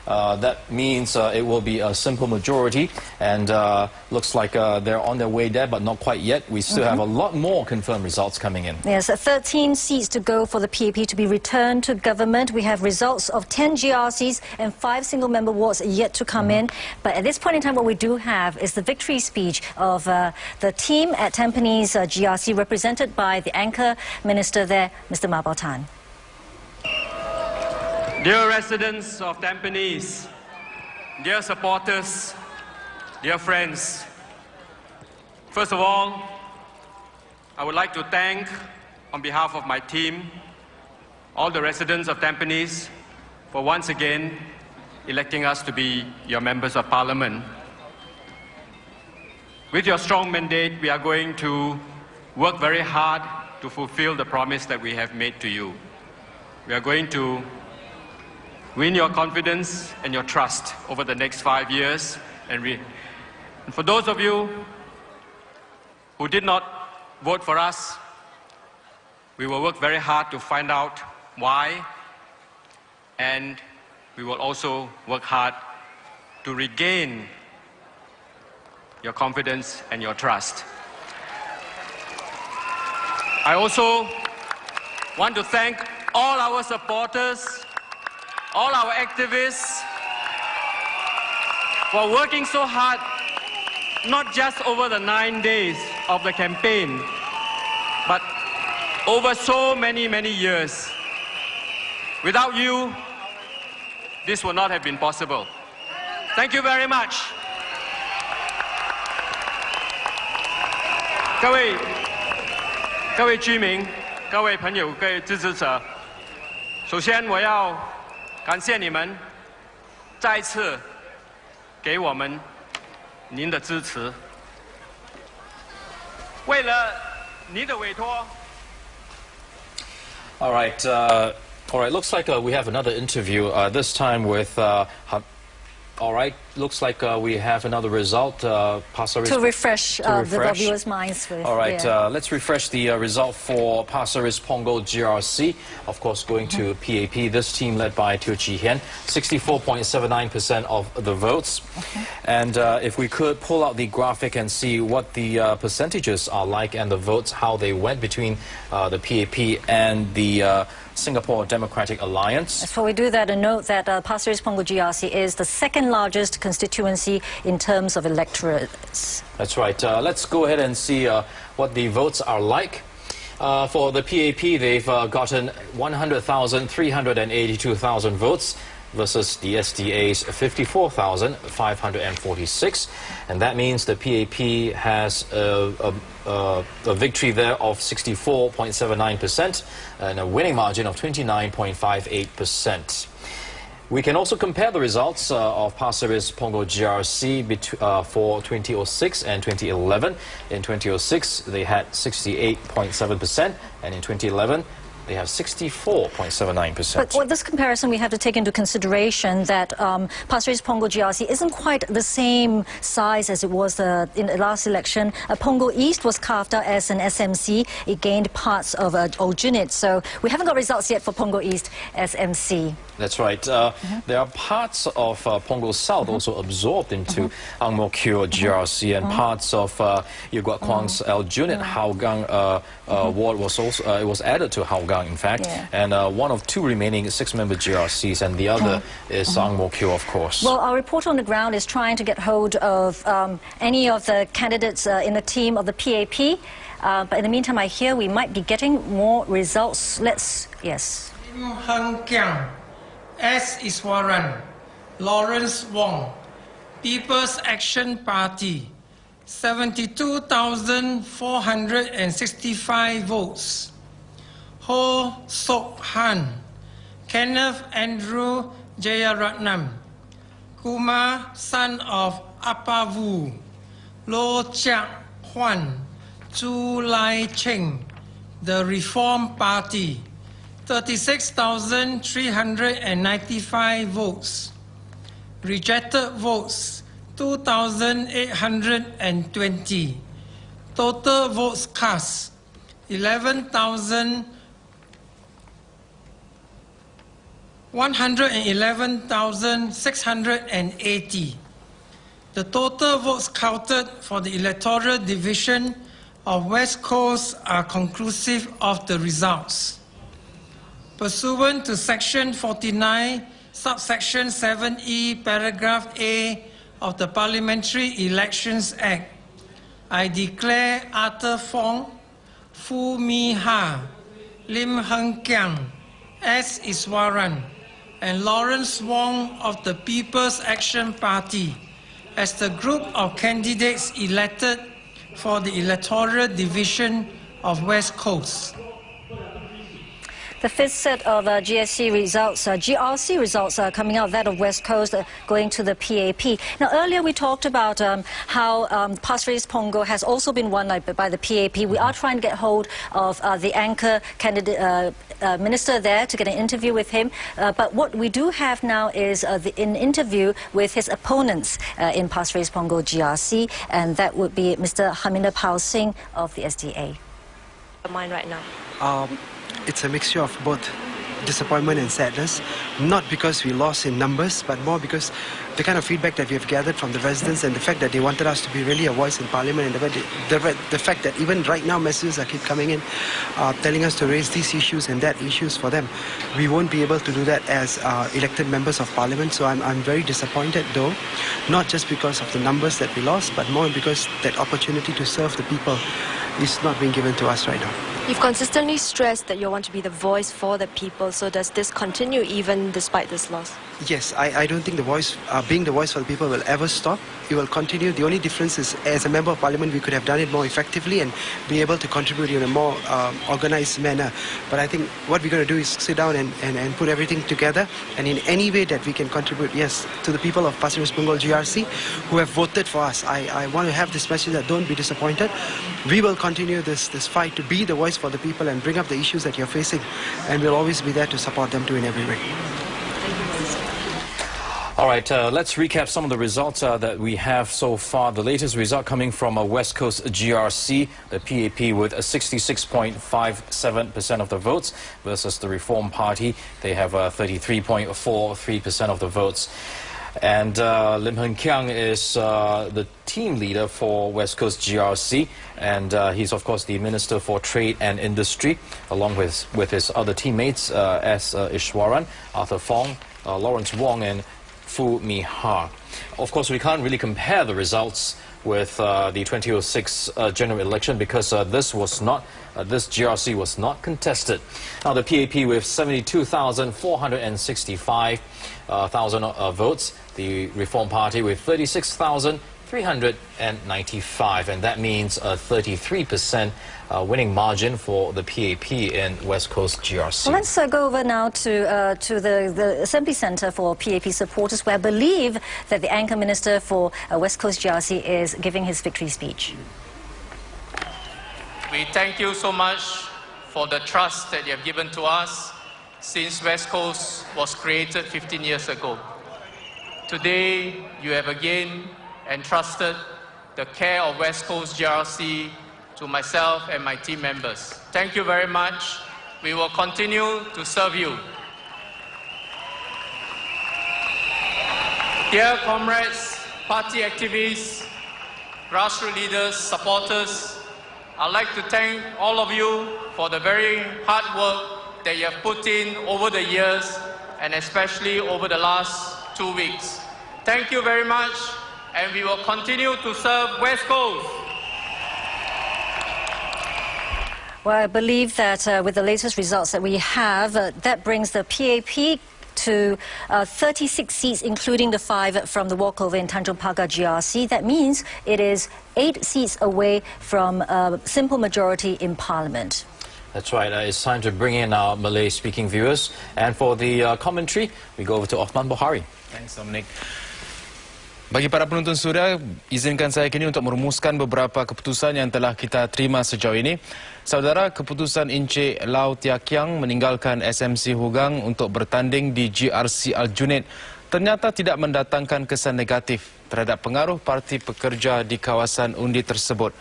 That means it will be a simple majority, and looks like they're on their way there, but not quite yet. We still have a lot more confirmed results coming in. Yes, 13 seats to go for the PAP to be returned to government. We have results of 10 GRCs and 5 single-member wards yet to come in. But at this point in time, what we do have is the victory speech of the team at Tampines GRC, represented by the anchor minister there, Mr. Mah Bow Tan. Dear residents of Tampines, dear supporters, dear friends, first of all, I would like to thank, on behalf of my team, all the residents of Tampines for once again electing us to be your members of parliament. With your strong mandate, we are going to work very hard to fulfill the promise that we have made to you. We are going to win your confidence and your trust over the next 5 years. And for those of you who did not vote for us, we will work very hard to find out why, and we will also work hard to regain your confidence and your trust. I also want to thank all our supporters, all our activists, for working so hard, not just over the 9 days of the campaign, but over so many, many years. Without you, this would not have been possible. Thank you very much. 各位居民、各位朋友、各位支持者，首先我要感谢你们再次给我们您的支持。为了你的委托。All right. Looks like we have another interview. This time with. All right. Looks like we have another result. Pasir Ris, to refresh the viewers' minds. All right. Let's refresh the result for Pasir Ris Punggol GRC. Of course, going to PAP. This team led by Teo Chee Hean, 64.79% of the votes. And if we could pull out the graphic and see what the percentages are like and the votes, how they went between the PAP and the Singapore Democratic Alliance. Before we do that, a note that Pasir Ris Punggol GRC is the second largest constituency in terms of electorates. That's right. Let's go ahead and see what the votes are like. For the PAP, they've gotten 382,000 votes versus the SDA's 54,546. And that means the PAP has a victory there of 64.79% and a winning margin of 29.58%. We can also compare the results of Pasir Ris Punggol GRC for 2006 and 2011. In 2006, they had 68.7%, and in 2011, they have 64.79%. But with this comparison, we have to take into consideration that Pasir Ris Punggol GRC isn't quite the same size as it was in the last election. Punggol East was carved out as an SMC. It gained parts of Aljunied. So we haven't got results yet for Punggol East SMC. That's right. There are parts of Punggol South also absorbed into Ang Mo Kio GRC, and parts of Yew Guat Kuang's Aljunied Hougang ward was also it was added to Hougang, in fact, and one of 2 remaining 6-member GRCs, and the other is Ang Mo Kio, of course. Well, our reporter on the ground is trying to get hold of any of the candidates in the team of the PAP, but in the meantime, I hear we might be getting more results. Yes. Hang Kiang, S. Iswaran, Lawrence Wong, People's Action Party, 72,465 votes. Ho Sok Han, Kenneth Andrew Jayaratnam, Kumar, son of Apavu, Lo Chiak Huan, Chu Lai Cheng, the Reform Party, 36,395 votes. Rejected votes, 2,820. Total votes cast, 11,1 111,680. The total votes counted for the electoral division of West Coast are conclusive of the results. Pursuant to Section 49, subsection 7E, paragraph A of the Parliamentary Elections Act, I declare Arthur Fong, Foo Mee Har, Lim Hng Kiang, S. Iswaran, and Lawrence Wong of the People's Action Party as the group of candidates elected for the electoral division of West Coast. The fifth set of GRC results are coming out, that of West Coast going to the PAP. Now, earlier we talked about how Pasir Ris Punggol has also been won by the PAP. We are trying to get hold of the anchor candidate minister there to get an interview with him. But what we do have now is an interview with his opponents in Pasir Ris Punggol GRC, and that would be Mr. Harminder Pal Singh of the SDA. Mine right now. It's a mixture of both disappointment and sadness, not because we lost in numbers, but more because the kind of feedback that we have gathered from the residents and the fact that they wanted us to be really a voice in Parliament, and the fact that even right now messages keep coming in telling us to raise these issues and that issues for them. We won't be able to do that as elected members of Parliament, so I'm very disappointed though, not just because of the numbers that we lost, but more because that opportunity to serve the people is not being given to us right now. You've consistently stressed that you want to be the voice for the people, so does this continue even despite this loss? Yes, I don't think the voice, being the voice for the people will ever stop. It will continue. The only difference is, as a member of Parliament, we could have done it more effectively and be able to contribute in a more organized manner. But I think what we're going to do is sit down and put everything together, and in any way that we can contribute, yes, to the people of Pasir Ris Punggol GRC who have voted for us. I want to have this message that don't be disappointed. We will continue this fight to be the voice for the people and bring up the issues that you're facing, and we'll always be there to support them too in every way. All right, let's recap some of the results that we have so far. The latest result coming from West Coast GRC, the PAP with 66.57% of the votes versus the Reform Party. They have 33.43% of the votes. And Lim Hng Kiang is the team leader for West Coast GRC, and he's of course the Minister for Trade and Industry, along with his other teammates S. Iswaran, Arthur Fong, Lawrence Wong, and Foo Mee Har. Of course, we can't really compare the results with the 2006 general election because this GRC was not contested. Now, the PAP with 72,465 votes, the Reform Party with 36,395, and that means a 33% winning margin for the PAP in West Coast GRC. Well, let's go over now to the Assembly Centre for PAP supporters, where I believe that the anchor minister for West Coast GRC is giving his victory speech. We thank you so much for the trust that you have given to us since West Coast was created 15 years ago. Today, you have again entrusted the care of West Coast GRC to myself and my team members. Thank you very much. We will continue to serve you. Dear comrades, party activists, grassroots leaders, supporters, I'd like to thank all of you for the very hard work that you have put in over the years, and especially over the last 2 weeks. Thank you very much, and we will continue to serve West Coast. Well, I believe that with the latest results that we have, that brings the PAP to 36 seats, including the 5 from the walkover in Tanjong Pagar GRC. That means it is 8 seats away from a simple majority in Parliament. That's right. It's time to bring in our Malay-speaking viewers. And for the commentary, we go over to Othman Bohari. Thanks, Dominic. Bagi para penonton suria, izinkan saya kini untuk merumuskan beberapa keputusan yang telah kita terima sejauh ini. Saudara, keputusan Encik Lau Tia Kiang meninggalkan SMC Hugang untuk bertanding di GRC Aljunied ternyata tidak mendatangkan kesan negatif terhadap pengaruh parti pekerja di kawasan undi tersebut.